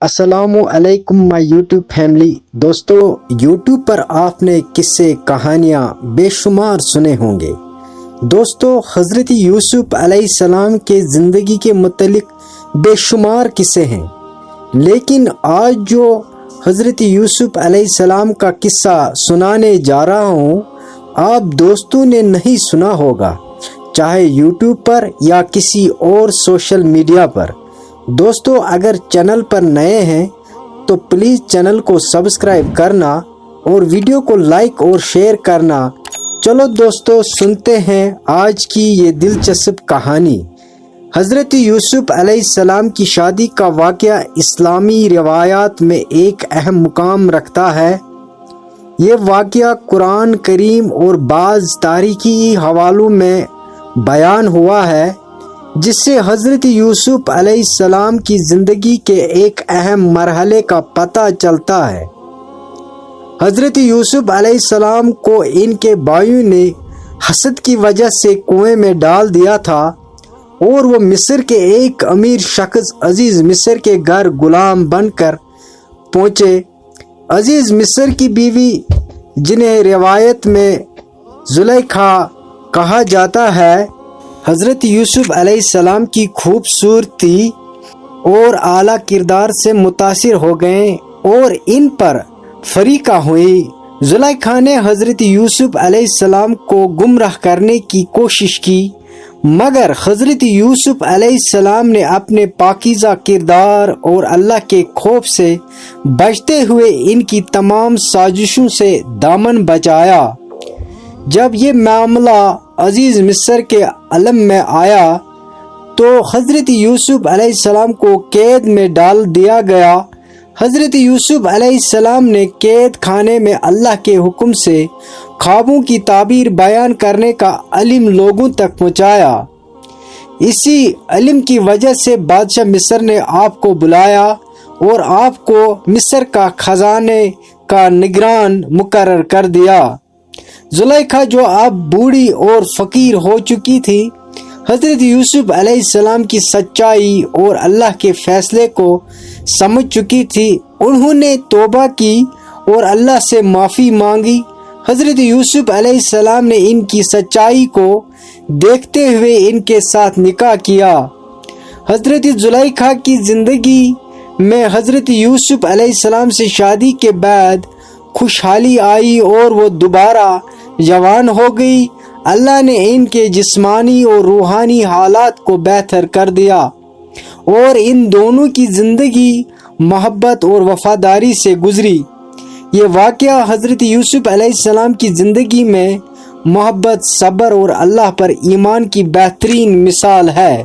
السلام علیکم مائی YouTube family. دوستو، یوٹیوب پر آپ نے قصے کہانیاں بے شمار سنے ہوں گے۔ دوستو، حضرت یوسف علیہ السلام کے زندگی کے متعلق بے شمار قصے ہیں، لیکن آج جو حضرت یوسف علیہ السلام کا قصہ سنانے جا رہا ہوں، آپ دوستوں نے نہیں سنا ہوگا، چاہے یوٹیوب پر یا کسی اور سوشل میڈیا پر۔ دوستو، اگر چینل پر نئے ہیں تو پلیز چینل کو سبسکرائب کرنا اور ویڈیو کو لائک اور شیئر کرنا۔ چلو دوستو، سنتے ہیں آج کی یہ دلچسپ کہانی۔ حضرت یوسف علیہ السلام کی شادی کا واقعہ اسلامی روایات میں ایک اہم مقام رکھتا ہے۔ یہ واقعہ قرآن کریم اور بعض تاریخی حوالوں میں بیان ہوا ہے، جس سے حضرت یوسف علیہ السلام کی زندگی کے ایک اہم مرحلے کا پتہ چلتا ہے۔ حضرت یوسف علیہ السلام کو ان کے بھائیوں نے حسد کی وجہ سے کنویں میں ڈال دیا تھا، اور وہ مصر کے ایک امیر شخص عزیز مصر کے گھر غلام بن کر پہنچے۔ عزیز مصر کی بیوی، جنہیں روایت میں زلیخا کہا جاتا ہے، حضرت یوسف علیہ السلام کی خوبصورتی اور اعلیٰ کردار سے متاثر ہو گئیں اور ان پر فریقہ ہوئی۔ زلیخا نے حضرت یوسف علیہ السلام کو گمراہ کرنے کی کوشش کی، مگر حضرت یوسف علیہ السلام نے اپنے پاکیزہ کردار اور اللہ کے خوف سے بچتے ہوئے ان کی تمام سازشوں سے دامن بچایا۔ جب یہ معاملہ عزیز مصر کے علم میں آیا تو حضرت یوسف علیہ السلام کو قید میں ڈال دیا گیا۔ حضرت یوسف علیہ السلام نے قید خانے میں اللہ کے حکم سے خوابوں کی تعبیر بیان کرنے کا علم لوگوں تک پہنچایا۔ اسی علم کی وجہ سے بادشاہ مصر نے آپ کو بلایا اور آپ کو مصر کا خزانے کا نگران مقرر کر دیا۔ زلیخا، جو اب بوڑھی اور فقیر ہو چکی تھی، حضرت یوسف علیہ السلام کی سچائی اور اللہ کے فیصلے کو سمجھ چکی تھی۔ انہوں نے توبہ کی اور اللہ سے معافی مانگی۔ حضرت یوسف علیہ السلام نے ان کی سچائی کو دیکھتے ہوئے ان کے ساتھ نکاح کیا۔ حضرت زلیخا کی زندگی میں حضرت یوسف علیہ السلام سے شادی کے بعد خوشحالی آئی اور وہ دوبارہ جوان ہو گئی۔ اللہ نے ان کے جسمانی اور روحانی حالات کو بہتر کر دیا اور ان دونوں کی زندگی محبت اور وفاداری سے گزری۔ یہ واقعہ حضرت یوسف علیہ السلام کی زندگی میں محبت، صبر اور اللہ پر ایمان کی بہترین مثال ہے۔